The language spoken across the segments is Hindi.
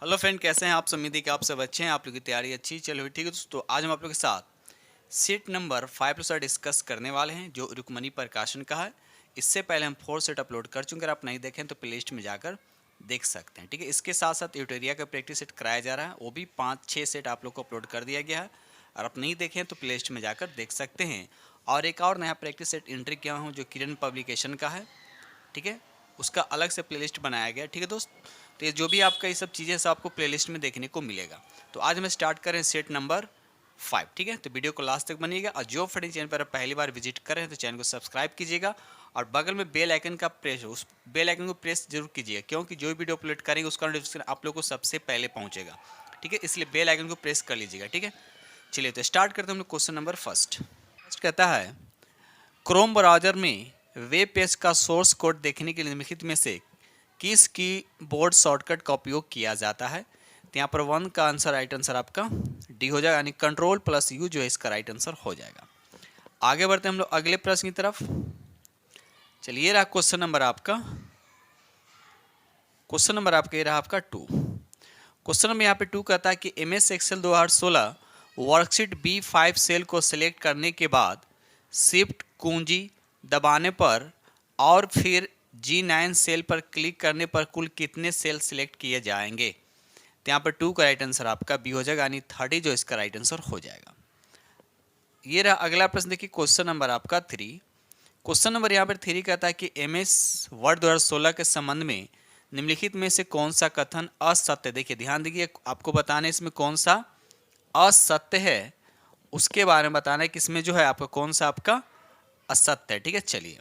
हेलो फ्रेंड, कैसे हैं आप सब? उम्मीद है कि आप सब अच्छे हैं, आप लोगों की तैयारी अच्छी चलो ठीक है दोस्तों। आज हम आप लोगों के साथ सेट नंबर 5 डिस्कस करने वाले हैं जो रुक्मणी प्रकाशन का है। इससे पहले हम 4 सेट अपलोड कर चुके हैं, अगर आप नहीं देखें तो प्लेलिस्ट में जाकर देख सकते हैं, ठीक है। इसके साथ साथ ट्यूटोरियल का प्रैक्टिस सेट कराया जा रहा है, वो भी 5-6 सेट आप लोग को अपलोड कर दिया गया है। और आप नहीं देखें तो प्लेलिस्ट में जाकर देख सकते हैं। और एक और नया प्रैक्टिस सेट एंट्री किया हूँ जो किरण पब्लिकेशन का है, ठीक है। उसका अलग से प्लेलिस्ट बनाया गया, ठीक है दोस्त। तो ये जो भी आपका ये सब चीज़ें सब आपको प्लेलिस्ट में देखने को मिलेगा। तो आज हम स्टार्ट करें सेट नंबर 5, ठीक है। तो वीडियो को लास्ट तक बनिएगा और जो फ्रेंड चैनल पर पहली बार विजिट कर रहे हैं तो चैनल को सब्सक्राइब कीजिएगा और बगल में बेल आइकन का प्रेस, उस बेल आइकन को प्रेस जरूर कीजिएगा, क्योंकि जो वीडियो अपलोड करेंगे उसका नोटिफिकेशन आप लोग को सबसे पहले पहुँचेगा, ठीक है। इसलिए बेल आइकन को प्रेस कर लीजिएगा, ठीक है। चलिए तो स्टार्ट करते हैं हम लोग क्वेश्चन नंबर फर्स्ट कहता है, क्रोम ब्राउज़र में वेब पेज का सोर्स कोड देखने के लिए निम्नलिखित में से किस कीबोर्ड शॉर्टकट का उपयोग किया जाता है? तो यहाँ पर 1 का आंसर राइट आंसर आपका डी हो जाएगा, यानी Ctrl+U जो है इसका राइट आंसर हो जाएगा। आगे बढ़ते हैं हम लोग अगले प्रश्न की तरफ। चलिए रहा क्वेश्चन नंबर आपका, ये रहा आपका 2। क्वेश्चन नंबर यहाँ पे 2 कहता है कि MS Excel 2016 worksheet B5 cell को सिलेक्ट करने के बाद शिफ्ट कुंजी दबाने पर और फिर G9 सेल पर क्लिक करने पर कुल कितने सेल सिलेक्ट किए जाएंगे? तो यहाँ पर 2 का राइट आंसर आपका बी हो जाएगा, यानी 30 जो इसका राइट आंसर हो जाएगा। ये रहा अगला प्रश्न, देखिए क्वेश्चन नंबर आपका 3। क्वेश्चन नंबर यहाँ पर 3 कहता है कि MS वर्ड 2016 के संबंध में निम्नलिखित में से कौन सा कथन असत्य, देखिए ध्यान दीजिए, आपको बताना है इसमें कौन सा असत्य है, उसके बारे में बताना है कि इसमें जो है आपका कौन सा आपका असत्य है, ठीक है। चलिए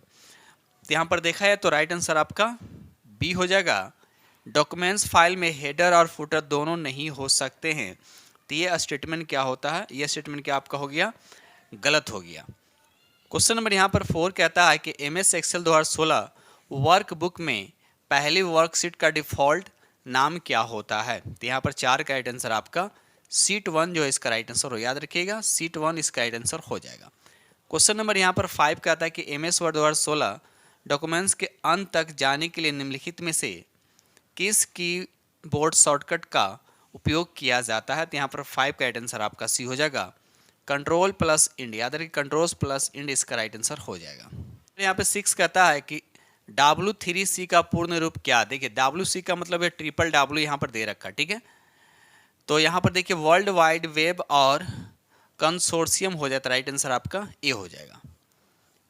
तो यहाँ पर देखा है तो राइट आंसर आपका बी हो जाएगा। डॉक्यूमेंट्स फाइल में हेडर और फुटर दोनों नहीं हो सकते हैं। तो ये स्टेटमेंट क्या होता है? ये स्टेटमेंट क्या आपका हो गया? गलत हो गया। क्वेश्चन नंबर यहाँ पर 4 कहता है कि MS एक्सेल 2016 वर्कबुक में पहली वर्कशीट का डिफॉल्ट नाम क्या होता है? तो यहाँ पर 4 का राइट आंसर आपका सीट 1 जो है इसका राइट आंसर हो, याद रखिएगा सीट 1 इसका राइट आंसर हो जाएगा। क्वेश्चन नंबर यहाँ पर 5 कहता है कि MS वर्ड 2016 डॉक्यूमेंट्स के अंत तक जाने के लिए निम्नलिखित में से किस कीबोर्ड शॉर्टकट का उपयोग किया जाता है? तो यहाँ पर 5 का राइट आंसर आपका सी हो जाएगा, Ctrl+Ind, याद रखिए Ctrl+Ind इसका राइट आंसर हो जाएगा। यहाँ पे 6 कहता है कि W3C का पूर्ण रूप क्या? देखिए WC का मतलब है ट्रिपल W यहाँ पर दे रखा, ठीक है। तो यहाँ पर देखिए वर्ल्ड वाइड वेब और कंसोर्शियम हो जाता है, राइट आंसर आपका ए हो जाएगा।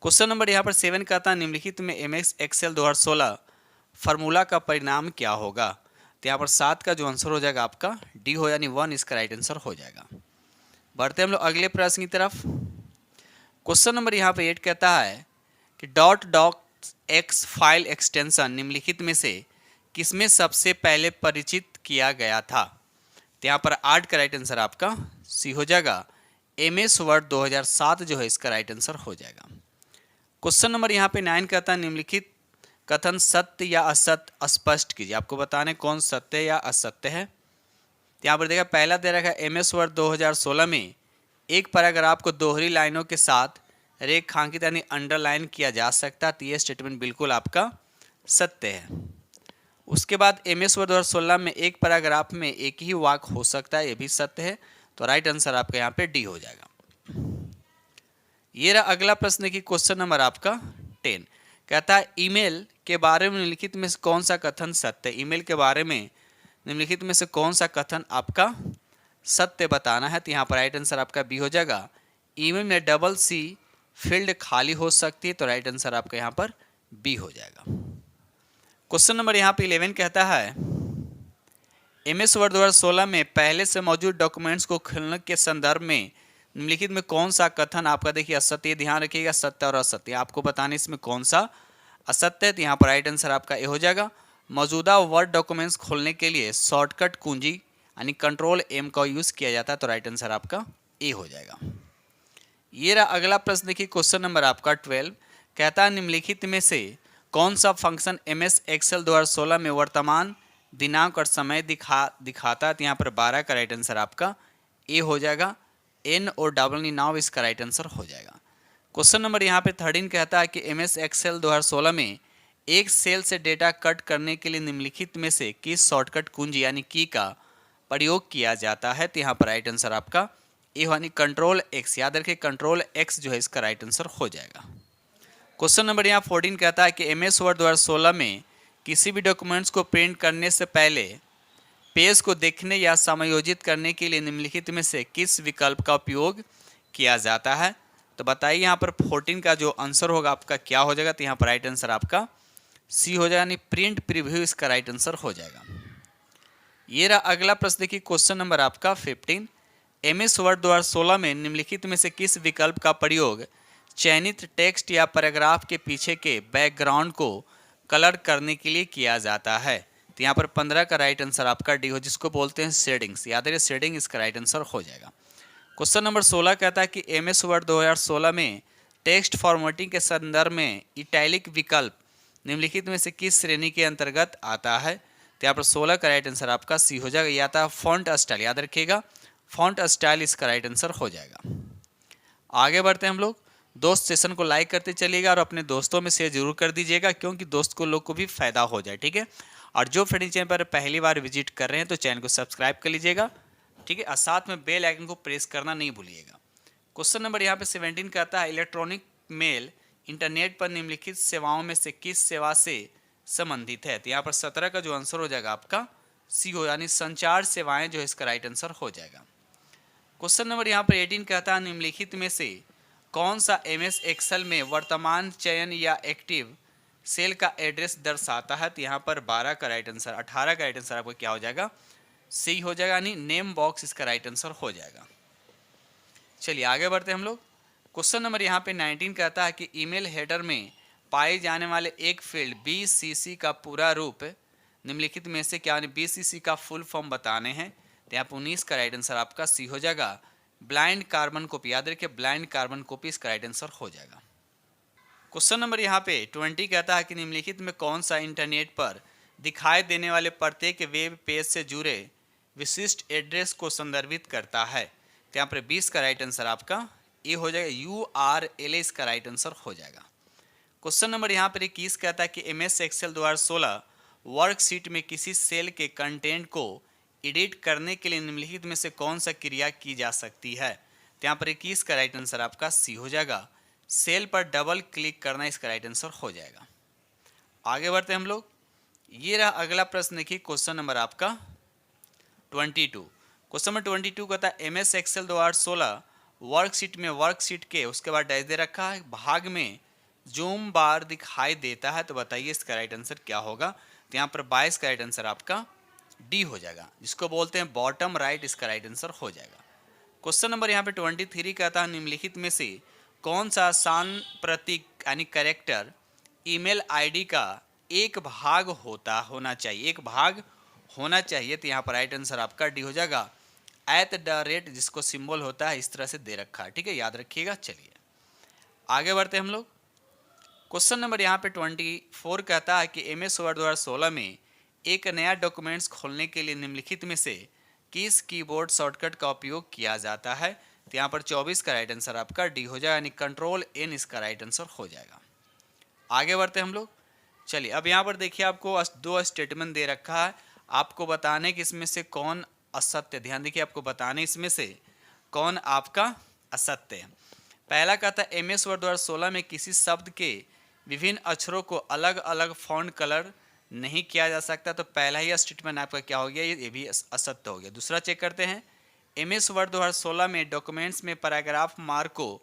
क्वेश्चन नंबर यहाँ पर 7 कहता है निम्नलिखित में MS एक्सेल 2016 फार्मूला का परिणाम क्या होगा? तो यहाँ पर 7 का जो आंसर हो जाएगा आपका डी हो, यानी 1 इसका राइट आंसर हो जाएगा। बढ़ते हम लोग अगले प्रश्न की तरफ। क्वेश्चन नंबर यहाँ पर 8 कहता है कि .docx फाइल एक्सटेंशन निम्नलिखित में से किसमें सबसे पहले परिचित किया गया था? तो यहाँ पर 8 का राइट आंसर आपका सी हो जाएगा, MS वर्ड 2007 जो है इसका राइट आंसर हो जाएगा। क्वेश्चन नंबर यहाँ पे 9 कहता है निम्नलिखित कथन सत्य या असत्य स्पष्ट कीजिए। आपको बताने कौन सत्य या असत्य है। तो यहाँ पर देखा पहला दे रखा है MS वर्ड 2016 में एक पैराग्राफ को दोहरी लाइनों के साथ रेखांकित यानी अंडरलाइन किया जा सकता है। तो ये स्टेटमेंट बिल्कुल आपका सत्य है। उसके बाद MS वर्ड 2016 में एक पैराग्राफ में एक ही वाक्य हो सकता है, ये भी सत्य है। तो राइट आंसर आपका यहाँ पे डी हो जाएगा। ये रहा अगला प्रश्न की क्वेश्चन नंबर आपका 10 कहता है ईमेल के बारे में निम्नलिखित में से कौन सा कथन सत्य है? ईमेल के बारे में निम्नलिखित में से कौन सा कथन आपका सत्य बताना है? तो यहाँ पर राइट आंसर आपका बी हो जाएगा। ईमेल में CC फील्ड खाली हो सकती है। तो राइट आंसर आपका यहाँ पर बी हो जाएगा। क्वेश्चन नंबर यहाँ पे 11 कहता है MS वर्ड 2016 में पहले से मौजूद डॉक्यूमेंट्स को खोलने के संदर्भ में निम्नलिखित में कौन सा कथन आपका देखिए असत्य, ध्यान रखिएगा सत्य और असत्य आपको बताने इसमें कौन सा असत्य है। तो यहाँ पर राइट आंसर आपका ए हो जाएगा। मौजूदा वर्ड डॉक्यूमेंट्स खोलने के लिए शॉर्टकट कुंजी यानी Ctrl+M का यूज़ किया जाता है। तो राइट आंसर आपका ए हो जाएगा। ये रहा अगला प्रश्न देखिए क्वेश्चन नंबर आपका 12 कहता है निम्नलिखित में से कौन सा फंक्शन MS एक्सेल 2016 में वर्तमान दिनांक और समय दिखाता है? तो यहाँ पर 12 का राइट आंसर आपका ए हो जाएगा। N और डबल नाउ इसका राइट आंसर हो जाएगा। क्वेश्चन नंबर यहाँ पे 13 कहता है कि MS एक्सेल 2016 में एक सेल से डेटा कट करने के लिए निम्नलिखित में से किस शॉर्टकट कुंजी यानी की का प्रयोग किया जाता है? तो यहाँ पर राइट आंसर आपका ए यानी कंट्रोल एक्स। याद रखिए कंट्रोल एक्स जो है इसका राइट आंसर हो जाएगा। क्वेश्चन नंबर यहाँ 14 कहता है कि एमएस वर्ड 2016 में किसी भी डॉक्यूमेंट्स को प्रिंट करने से पहले पेज को देखने या समायोजित करने के लिए निम्नलिखित में से किस विकल्प का उपयोग किया जाता है? तो बताइए यहाँ पर 14 का जो आंसर होगा आपका क्या हो जाएगा? तो यहाँ पर राइट आंसर आपका सी हो जाएगा यानी प्रिंट प्रीव्यू इसका राइट आंसर हो जाएगा। ये रहा अगला प्रश्न। देखिए क्वेश्चन नंबर आपका 15, एमएस वर्ड 2016 में निम्नलिखित में से किस विकल्प का प्रयोग चयनित टेक्स्ट या पैराग्राफ के पीछे के बैकग्राउंड को कलर करने के लिए किया जाता है? तो यहाँ पर 15 का राइट आंसर आपका डी हो, जिसको बोलते हैं शेडिंग्स। याद रखिए शेडिंग इसका राइट आंसर हो जाएगा। क्वेश्चन नंबर 16 कहता है कि एमएस वर्ड 2016 में टेक्स्ट फॉर्मेटिंग के संदर्भ में इटैलिक विकल्प निम्नलिखित में से किस श्रेणी के अंतर्गत आता है? तो यहाँ पर 16 का राइट आंसर आपका सी हो जाएगा। या था फॉन्ट स्टाइल, याद रखिएगा फॉन्ट स्टाइल इसका राइट आंसर हो जाएगा। आगे बढ़ते हैं हम लोग। दोस्त सेशन को लाइक करते चलिएगा और अपने दोस्तों में शेयर जरूर कर दीजिएगा, क्योंकि दोस्त को लोग को भी फायदा हो जाए, ठीक है। और जो फ्रेंड चैनल पर पहली बार विजिट कर रहे हैं तो चैनल को सब्सक्राइब कर लीजिएगा, ठीक है, और साथ में बेल आइकन को प्रेस करना नहीं भूलिएगा। क्वेश्चन नंबर यहाँ पे 17 कहता है इलेक्ट्रॉनिक मेल इंटरनेट पर निम्नलिखित सेवाओं में से किस सेवा से संबंधित है? तो यहाँ पर 17 का जो आंसर हो जाएगा आपका सी हो, यानी संचार सेवाएं जो है इसका राइट आंसर हो जाएगा। क्वेश्चन नंबर यहाँ पर 18 कहता है निम्नलिखित में से कौन सा एमएस एक्सेल में वर्तमान चयन या एक्टिव सेल का एड्रेस दर्शाता है? तो यहाँ पर 12 का राइट आंसर, 18 का राइट आंसर आपको क्या हो जाएगा? सी हो जाएगा, यानी नेम बॉक्स इसका राइट आंसर हो जाएगा। चलिए आगे बढ़ते हैं हम लोग। क्वेश्चन नंबर यहाँ पे 19 कहता है कि ईमेल हेडर में पाए जाने वाले एक फील्ड बीसीसी का पूरा रूप निम्नलिखित में से क्या, बीसीसी का फुल फॉर्म बताने हैं? तो यहाँ पर 19 का राइट आंसर आपका सी हो जाएगा, ब्लाइंड कार्बन कॉपी। याद रखिए ब्लाइंड कार्बन कॉपी इसका राइट आंसर हो जाएगा। क्वेश्चन नंबर यहाँ पे 20 कहता है कि निम्नलिखित में कौन सा इंटरनेट पर दिखाई देने वाले प्रत्येक वेब पेज से जुड़े विशिष्ट एड्रेस को संदर्भित करता है? तो यहाँ पर 20 का राइट आंसर आपका ए हो जाएगा, URL इसका राइट आंसर हो जाएगा। क्वेश्चन नंबर यहाँ पर 21 कहता है कि एमएस एक्सेल 2016 वर्कशीट में किसी सेल के कंटेंट को एडिट करने के लिए निम्नलिखित में से कौन सा क्रिया की जा सकती है? तो यहाँ पर 21 का राइट आंसर आपका सी हो जाएगा, सेल पर डबल क्लिक करना इसका राइट आंसर हो जाएगा। आगे बढ़ते हैं हम लोग। ये रहा अगला प्रश्न, देखिए क्वेश्चन नंबर आपका 22। क्वेश्चन नंबर 22 कहता है एमएस एक्सेल 2016 वर्कशीट में वर्कशीट के उसके बाद डैश दे रखा है भाग में जूम बार दिखाई देता है, तो बताइए इसका राइट आंसर क्या होगा? तो यहाँ पर 22 का राइट आंसर आपका डी हो जाएगा, जिसको बोलते हैं बॉटम राइट इसका राइट आंसर हो जाएगा। क्वेश्चन नंबर यहाँ पे 23 कहता है निम्नलिखित में से कौन सा आसान प्रतीक यानी कैरेक्टर ईमेल आईडी का एक भाग होना चाहिए, एक भाग होना चाहिए? तो यहाँ पर राइट आंसर आपका डी हो जाएगा, @ जिसको सिंबल होता है इस तरह से दे रखा है, ठीक है, याद रखिएगा। चलिए आगे बढ़ते हैं हम लोग। क्वेश्चन नंबर यहाँ पे 24 कहता है कि एमएस वर्ड 2016 में एक नया डॉक्यूमेंट्स खोलने के लिए निम्नलिखित में से किस कीबोर्ड शॉर्टकट का उपयोग किया जाता है? तो यहाँ पर 24 का राइट आंसर आपका डी हो जाएगा, यानी कंट्रोल N इसका राइट आंसर हो जाएगा। आगे बढ़ते हैं हम लोग। चलिए अब यहाँ पर देखिए आपको दो स्टेटमेंट दे रखा है, आपको बताने कि इसमें से कौन असत्य, ध्यान देखिए आपको बताने इसमें से कौन आपका असत्य है। पहला कहता है एमएस वर्ड 2016 में किसी शब्द के विभिन्न अक्षरों को अलग अलग फॉन्ट कलर नहीं किया जा सकता, तो पहला ही स्टेटमेंट आपका क्या हो गया, ये भी असत्य हो गया। दूसरा चेक करते हैं एमएस वर्ड 2016 में डॉक्यूमेंट्स में पैराग्राफ मार्क को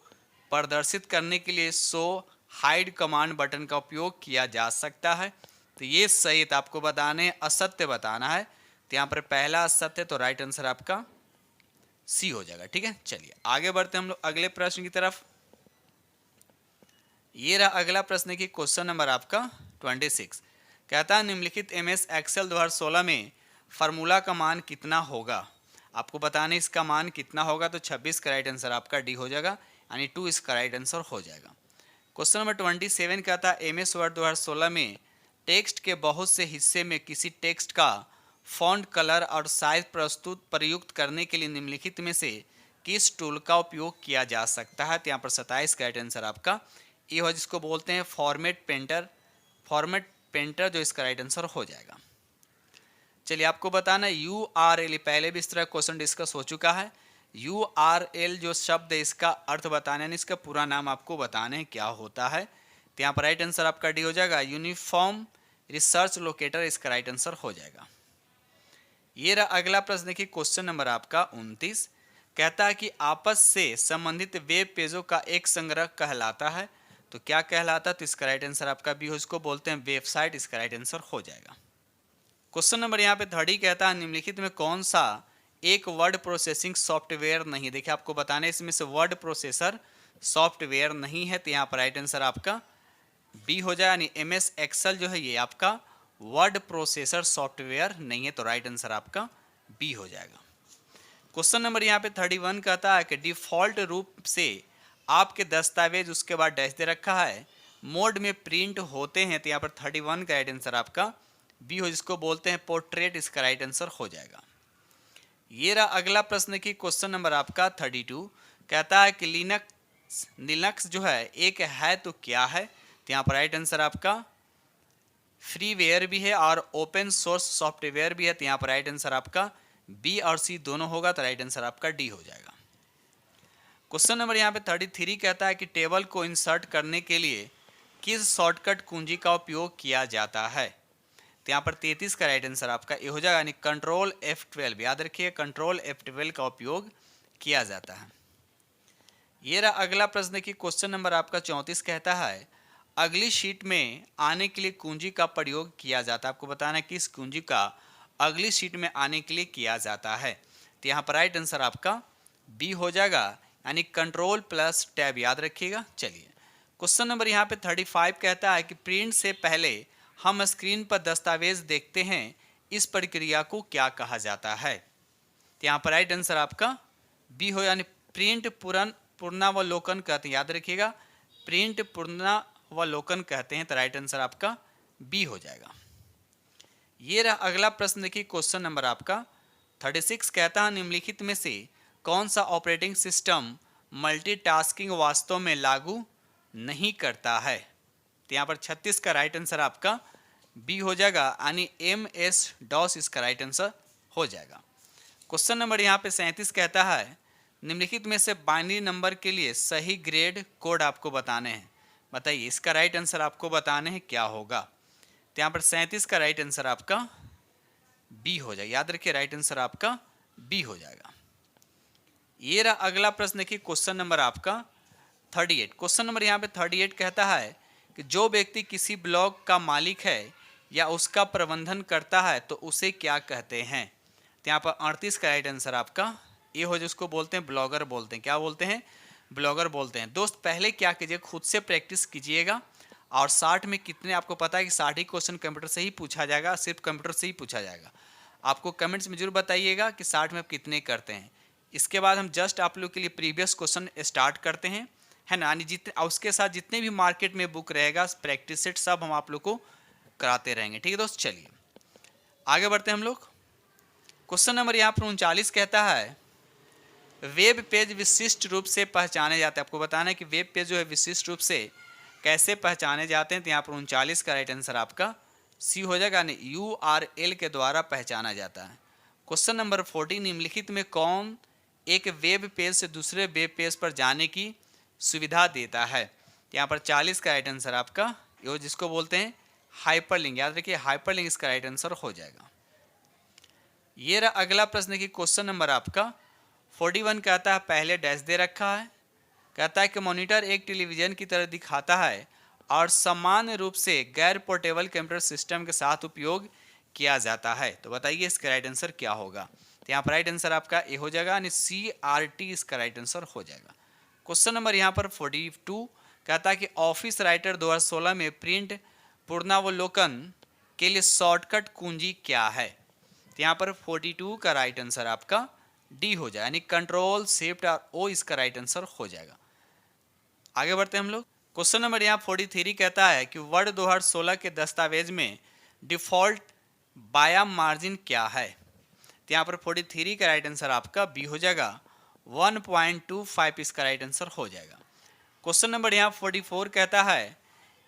प्रदर्शित करने के लिए शो हाइड कमांड बटन का उपयोग किया जा सकता है, तो ये सही है, आपको बताने असत्य बताना है। तो यहाँ पर पहला असत्य, तो राइट आंसर आपका सी हो जाएगा, ठीक है। चलिए आगे बढ़ते हैं हम लोग अगले प्रश्न की तरफ। ये रहा अगला प्रश्न की क्वेश्चन नंबर आपका 26 कहता है निम्नलिखित एमएस एक्सेल 2016 में फार्मूला का मान कितना होगा? आपको बताने इसका मान कितना होगा, तो 26 का राइट आंसर आपका डी हो जाएगा, यानी 2 इसका राइट आंसर हो जाएगा। क्वेश्चन नंबर 27 कहता है एमएस वर्ड 2016 में टेक्स्ट के बहुत से हिस्से में किसी टेक्स्ट का फॉन्ट कलर और साइज प्रयुक्त करने के लिए निम्नलिखित में से किस टूल का उपयोग किया जा सकता है? तो यहाँ पर 27 का राइट आंसर आपका ये हो, जिसको बोलते हैं फॉर्मेट पेंटर जो इसका राइट आंसर हो जाएगा। चलिए आपको बताना है URL, पहले भी इस तरह क्वेश्चन डिस्कस हो चुका है। URL जो शब्द है इसका अर्थ बताना है, इसका पूरा नाम आपको बताना है क्या होता है। तो यहाँ पर राइट आंसर आपका डी हो जाएगा, यूनिफॉर्म रिसर्च लोकेटर इसका राइट आंसर हो जाएगा। ये रहा अगला प्रश्न, देखिए क्वेश्चन नंबर आपका 29 कहता है कि आपस से संबंधित वेब पेजों का एक संग्रह कहलाता है। तो क्या कहलाता है? तो इसका राइट आंसर आपका बी हो, इसको बोलते हैं वेबसाइट, इसका राइट आंसर हो जाएगा। क्वेश्चन नंबर यहाँ पे 30 कहता है निम्नलिखित में कौन सा एक वर्ड प्रोसेसिंग सॉफ्टवेयर नहीं। देखिए आपको बताना है इसमें से वर्ड प्रोसेसर सॉफ्टवेयर नहीं है, तो यहाँ पर राइट आंसर आपका बी हो जाए, यानी MS एक्सेल जो है ये आपका वर्ड प्रोसेसर सॉफ्टवेयर नहीं है, तो राइट आंसर आपका बी हो जाएगा। क्वेश्चन नंबर यहाँ पे 31 कहता है कि डिफॉल्ट रूप से आपके दस्तावेज, उसके बाद डैश दे रखा है, मोड में प्रिंट होते हैं। तो यहाँ पर 31 का राइट आंसर आपका बी हो, जिसको बोलते हैं पोर्ट्रेट, इसका राइट आंसर हो जाएगा। ये रहा अगला प्रश्न की क्वेश्चन नंबर आपका 32 कहता है कि लिनक्स जो है एक है तो क्या है। तो यहाँ पर राइट आंसर आपका फ्रीवेयर भी है और ओपन सोर्स सॉफ्टवेयर भी है। तो यहाँ पर राइट आंसर आपका बी और सी दोनों होगा, तो राइट आंसर आपका डी हो जाएगा। क्वेश्चन नंबर यहाँ पे 33 कहता है कि टेबल को इंसर्ट करने के लिए किस शॉर्टकट कुंजी का उपयोग किया जाता है। तो यहाँ पर 33 का राइट आंसर आपका ए हो जाएगा, यानी कंट्रोल F12, याद रखिए कंट्रोल F12 का उपयोग किया जाता है। ये रहा अगला प्रश्न की क्वेश्चन नंबर आपका 34 कहता है अगली शीट में आने के लिए कुंजी का प्रयोग किया जाता है। आपको बताना है किस कुंजी का अगली शीट में आने के लिए किया जाता है। तो यहाँ पर राइट आंसर आपका बी हो जाएगा, यानी कंट्रोल प्लस टैब, याद रखिएगा। चलिए क्वेश्चन नंबर यहाँ पे 35 कहता है कि प्रिंट से पहले हम स्क्रीन पर दस्तावेज देखते हैं, इस प्रक्रिया को क्या कहा जाता है। तो यहाँ पर राइट आंसर आपका बी हो, यानी प्रिंट पुनरावलोकन कहते हैं, याद रखिएगा प्रिंट पुनरावलोकन कहते हैं। तो राइट आंसर आपका बी हो जाएगा। ये रहा अगला प्रश्न, देखिए क्वेश्चन नंबर आपका 36 कहता है निम्नलिखित में से कौन सा ऑपरेटिंग सिस्टम मल्टीटास्किंग वास्तव में लागू नहीं करता है। तो यहाँ पर 36 का राइट आंसर आपका बी हो जाएगा, यानी MS-DOS इसका राइट आंसर हो जाएगा। क्वेश्चन नंबर यहाँ पे 37 कहता है निम्नलिखित में से बाइनरी नंबर के लिए सही ग्रेड कोड आपको बताने हैं। बताइए इसका राइट आंसर आपको बताने हैं क्या होगा। तो यहाँ पर 37 का राइट आंसर आपका बी हो जाएगा, याद रखिए राइट आंसर आपका बी हो जाएगा। ये रहा अगला प्रश्न की क्वेश्चन नंबर आपका 38। क्वेश्चन नंबर यहाँ पे 38 कहता है कि जो व्यक्ति किसी ब्लॉग का मालिक है या उसका प्रबंधन करता है तो उसे क्या कहते हैं। तो यहाँ पर 38 का राइट आंसर आपका ये हो, जिसको बोलते हैं ब्लॉगर बोलते हैं। क्या बोलते हैं? ब्लॉगर बोलते हैं। दोस्त पहले क्या कीजिए, खुद से प्रैक्टिस कीजिएगा, और 60 में कितने, आपको पता है कि 60 ही क्वेश्चन कंप्यूटर से ही पूछा जाएगा, सिर्फ कंप्यूटर से ही पूछा जाएगा। आपको कमेंट्स में जरूर बताइएगा कि 60 में आप कितने करते हैं। इसके बाद हम जस्ट आप लोग के लिए प्रीवियस क्वेश्चन स्टार्ट करते हैं, है ना, यानी जितने उसके साथ जितने भी मार्केट में बुक रहेगा प्रैक्टिस सेट सब हम आप लोग को कराते रहेंगे। ठीक है दोस्त, चलिए आगे बढ़ते हैं हम लोग। क्वेश्चन नंबर यहाँ पर 39 कहता है वेब पेज विशिष्ट रूप से पहचाने जाते हैं। आपको बताना है कि वेब पेज जो है विशिष्ट रूप से कैसे पहचाने जाते हैं। तो यहाँ पर 39 का राइट आंसर आपका सी हो जाएगा, यानी URL के द्वारा पहचाना जाता है। क्वेश्चन नंबर 40 निम्नलिखित में कौन एक वेब पेज से दूसरे वेब पेज पर जाने की सुविधा देता है। तो यहाँ पर 40 का राइट आंसर आपका ये, जिसको बोलते हैं हाइपरलिंक, याद रखिए हाइपरलिंक इसका राइट आंसर हो जाएगा। ये रहा अगला प्रश्न की क्वेश्चन नंबर आपका 41 कहता है पहले डैश दे रखा है, कहता है कि मॉनिटर एक टेलीविजन की तरह दिखाता है और सामान्य रूप से गैर पोर्टेबल कंप्यूटर सिस्टम के साथ उपयोग किया जाता है। तो बताइए इसका राइट आंसर क्या होगा। तो यहाँ पर राइट आंसर आपका ए हो जाएगा, यानी CRT इसका राइट आंसर हो जाएगा। क्वेश्चन नंबर यहाँ पर 42 कहता है कि ऑफिस राइटर 2016 में प्रिंट पुनरावलोकन के लिए शॉर्टकट कुंजी क्या है। तो यहाँ पर 42 का राइट आंसर आपका डी हो जाए, यानी कंट्रोल शिफ्ट और ओ इसका राइट आंसर हो जाएगा। आगे बढ़ते हैं हम लोग। क्वेश्चन नंबर यहाँ 43 कहता है कि वर्ड 2016 के दस्तावेज में डिफॉल्ट बाया मार्जिन क्या है। तो यहाँ पर 43 का राइट आंसर आपका बी हो जाएगा, 1.25 इसका राइट आंसर हो जाएगा। क्वेश्चन नंबर यहाँ 44 कहता है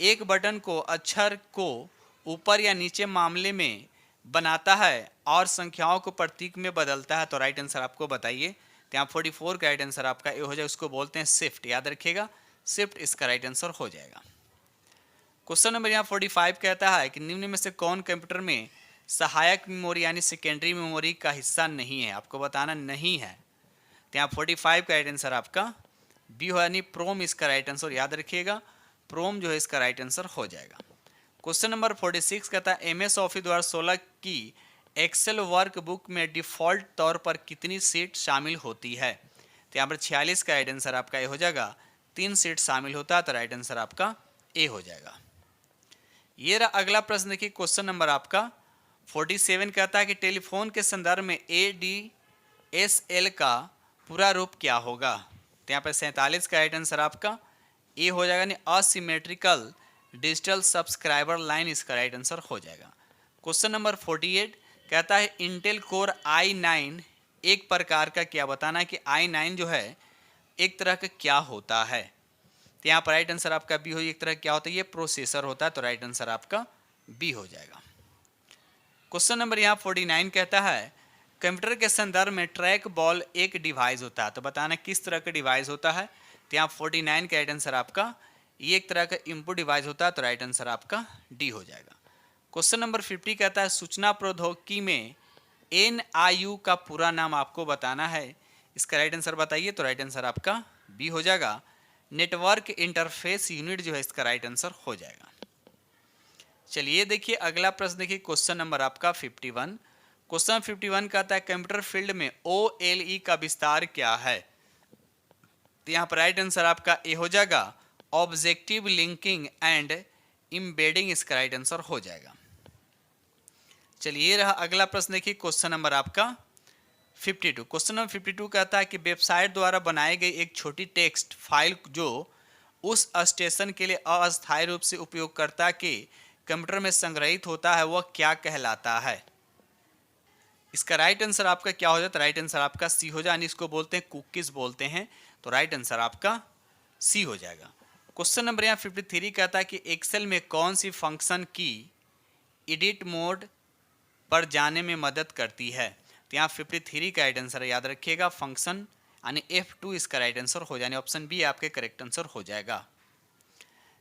एक बटन को अक्षर को ऊपर या नीचे मामले में बनाता है और संख्याओं को प्रतीक में बदलता है, तो राइट आंसर आपको बताइए। तो यहाँ 44 का राइट आंसर आपका ए हो जाएगा। उसको बोलते हैं शिफ्ट, याद रखिएगा, शिफ्ट इसका राइट आंसर हो जाएगा। क्वेश्चन नंबर यहाँ 45 कहता है कि निम्न में से कौन कंप्यूटर में सहायक मेमोरी यानी सेकेंडरी मेमोरी का हिस्सा नहीं है, आपको बताना नहीं है। तो यहाँ 45 का राइट आंसर आपका बी हो, यानी प्रोम इसका राइट आंसर, याद रखिएगा, प्रोम जो है इसका राइट आंसर हो जाएगा। क्वेश्चन नंबर 46 कहता है एमएस ऑफिस 2016 की एक्सेल वर्कबुक में डिफॉल्ट तौर पर कितनी सीट शामिल होती है। तो यहाँ पर 46 का राइट आंसर आपका ए हो जाएगा, 3 सीट शामिल होता है, तो राइट आंसर आपका ए हो जाएगा। ये रहा अगला प्रश्न, देखिए क्वेश्चन नंबर आपका 47 कहता है कि टेलीफोन के संदर्भ में ADSL का पूरा रूप क्या होगा। तो यहाँ पर 47 का राइट आंसर आपका ए हो जाएगा, यानी असिमेट्रिकल डिजिटल सब्सक्राइबर लाइन इसका राइट आंसर हो जाएगा। क्वेश्चन नंबर 48 कहता है इंटेल कोर i9 एक प्रकार का क्या, बताना है कि i9 जो है एक तरह का क्या होता है। तो यहाँ पर राइट आंसर आपका बी हो, एक तरह क्या होता है, ये प्रोसेसर होता है, तो राइट आंसर आपका बी हो जाएगा। क्वेश्चन नंबर यहाँ 49 कहता है कंप्यूटर के संदर्भ में ट्रैक बॉल एक डिवाइस होता है, तो बताना किस तरह का डिवाइस होता है। तो यहाँ 49 का राइट आंसर आपका ये एक तरह का इनपुट डिवाइस होता है, तो राइट आंसर आपका डी हो जाएगा। क्वेश्चन नंबर 50 कहता है सूचना प्रौद्योगिकी में NIU का पूरा नाम आपको बताना है, इसका राइट आंसर बताइए। तो राइट आंसर आपका बी हो जाएगा, नेटवर्क इंटरफेस यूनिट जो है इसका राइट आंसर हो जाएगा। चलिए देखिए अगला प्रश्न, देखिए क्वेश्चन नंबर आपका 51। क्वेश्चन 51 कहता है कंप्यूटर फील्ड में OLE का विस्तार क्या है। तो यहाँ पर राइट आंसर आपका ए हो जाएगा, ऑब्जेक्टिव लिंकिंग एंड एम्बेडिंग इसका राइट आंसर हो जाएगा। चलिए रहा अगला प्रश्न, देखिए क्वेश्चन नंबर आपका 52। क्वेश्चन नंबर 52 कहता है कि वेबसाइट द्वारा बनाई गई एक छोटी टेक्स्ट फाइल जो उस स्टेशन के लिए अस्थायी रूप से उपयोगकर्ता के कंप्यूटर में संग्रहित होता है वह क्या कहलाता है। इसका राइट आंसर आपका क्या हो जाता है, राइट आंसर आपका सी हो जाए, इसको बोलते हैं कुकीज बोलते हैं, तो राइट आंसर आपका सी हो जाएगा। क्वेश्चन नंबर यहाँ 53 कहता है कि एक्सेल में कौन सी फंक्शन की एडिट मोड पर जाने में मदद करती है। तो यहाँ 53 का राइट आंसर याद रखिएगा, फंक्शन यानी F2 इसका राइट आंसर हो जाए, ऑप्शन बी आपके करेक्ट आंसर हो जाएगा।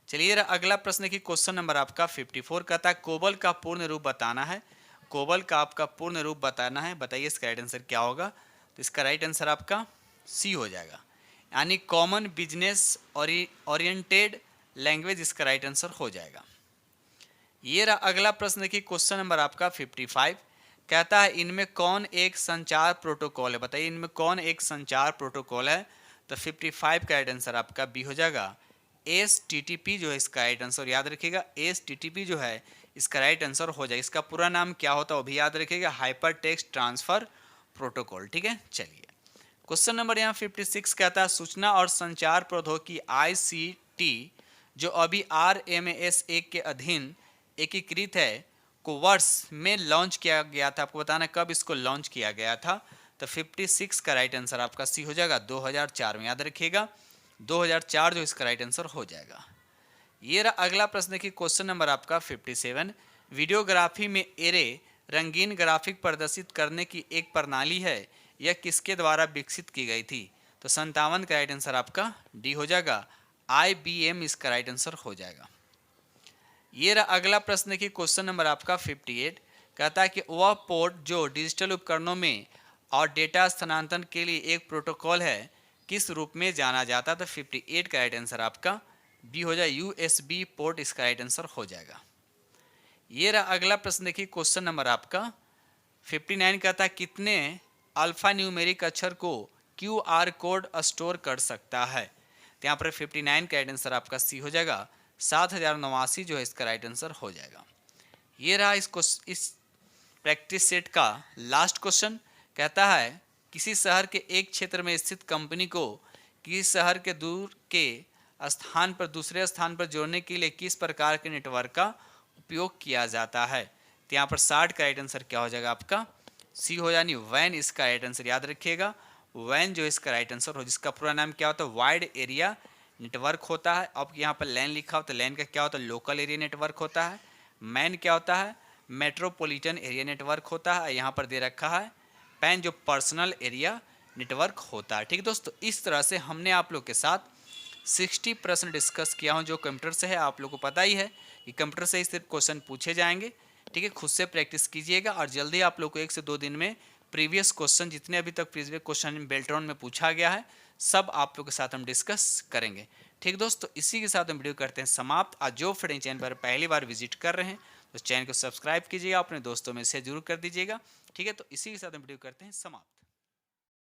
चलिए अगला प्रश्न की क्वेश्चन नंबर आपका 54 कहता है कोबल का पूर्ण रूप बताना है। कोबल का आपका पूर्ण रूप बताना है, बताइए इसका राइट आंसर क्या होगा। तो इसका राइट आंसर आपका सी हो जाएगा, यानी कॉमन बिजनेस ओरिएंटेड लैंग्वेज इसका राइट आंसर हो जाएगा। ये रहा अगला प्रश्न देखिए क्वेश्चन नंबर आपका 55 कहता है इनमें कौन एक संचार प्रोटोकॉल है, बताइए इनमें कौन एक संचार प्रोटोकॉल है। तो 55 का राइट आंसर आपका बी हो जाएगा, STTP जो है इसका राइट आंसर, याद रखिएगा STTP जो है इसका राइट आंसर हो जाएगा। इसका पूरा नाम क्या होता है वो भी याद रखिएगा, हाइपर टेक्स्ट ट्रांसफर प्रोटोकॉल, ठीक है। चलिए क्वेश्चन नंबर यहाँ 56 कहता है सूचना और संचार प्रौद्योगिकी ICT जो अभी RMS 1 के अधीन एकीकृत है को वर्ष में लॉन्च किया गया था, आपको बताना कब इसको लॉन्च किया गया था। तो 56 का राइट आंसर आपका सी हो जाएगा, 2004 में, याद रखिएगा 2004 जो इसका राइट आंसर हो जाएगा। ये रहा अगला प्रश्न देखिए क्वेश्चन नंबर आपका 57 वीडियोग्राफी में एरे रंगीन ग्राफिक प्रदर्शित करने की एक प्रणाली है, यह किसके द्वारा विकसित की गई थी। तो 57 का राइट आंसर आपका डी हो जाएगा, IBM इसका राइट आंसर हो जाएगा। ये रहा अगला प्रश्न देखिए क्वेश्चन नंबर आपका 58 कहता है कि वह पोर्ट जो डिजिटल उपकरणों में और डेटा स्थानांतरण के लिए एक प्रोटोकॉल है किस रूप में जाना जाता है। तो 58 का राइट आंसर आपका बी हो जाए, USB पोर्ट इसका राइट आंसर हो जाएगा। ये रहा अगला प्रश्न देखिए क्वेश्चन नंबर आपका 59 कहता है कितने अल्फा न्यूमेरिक अक्षर को QR कोड स्टोर कर सकता है। तो यहाँ पर 59 का राइट आंसर आपका सी हो जाएगा, 7089 जो है इसका राइट आंसर हो जाएगा। ये रहा इस प्रैक्टिस सेट का लास्ट क्वेश्चन, कहता है किसी शहर के एक क्षेत्र में स्थित कंपनी को किसी शहर के दूर के स्थान पर दूसरे स्थान पर जोड़ने के लिए किस प्रकार के नेटवर्क का उपयोग किया जाता है। तो यहाँ पर 60 का राइट आंसर क्या हो जाएगा आपका सी हो, यानी वैन इसका राइट आंसर, याद रखिएगा वैन जो इसका राइट आंसर हो, जिसका पूरा नाम क्या होता है वाइड एरिया नेटवर्क होता है। अब यहाँ पर लैन लिखा हो तो लैन का क्या होता है लोकल एरिया नेटवर्क होता है। मैन क्या होता है, मेट्रोपॉलिटन एरिया नेटवर्क होता है, यहाँ पर दे रखा है पैन जो पर्सनल एरिया नेटवर्क होता है। ठीक है दोस्तों, इस तरह से हमने आप लोग के साथ 60 प्रश्न डिस्कस किया हूँ जो कंप्यूटर से है। आप लोग को पता ही है कि कंप्यूटर से ही सिर्फ क्वेश्चन पूछे जाएंगे। ठीक है, खुद से प्रैक्टिस कीजिएगा और जल्दी आप लोग को 1 से 2 दिन में प्रीवियस क्वेश्चन जितने अभी तक प्रीवियस क्वेश्चन बेल्ट्रॉन में पूछा गया है सब आप लोग के साथ हम डिस्कस करेंगे। ठीक दोस्तों, इसी के साथ हम वीडियो करते हैं समाप्त। आज जो फ्रेंड चैनल पर पहली बार विजिट कर रहे हैं तो चैनल को सब्सक्राइब कीजिएगा, अपने दोस्तों में शेयर जरूर कर दीजिएगा। ठीक है, तो इसी के साथ हम वीडियो करते हैं समाप्त।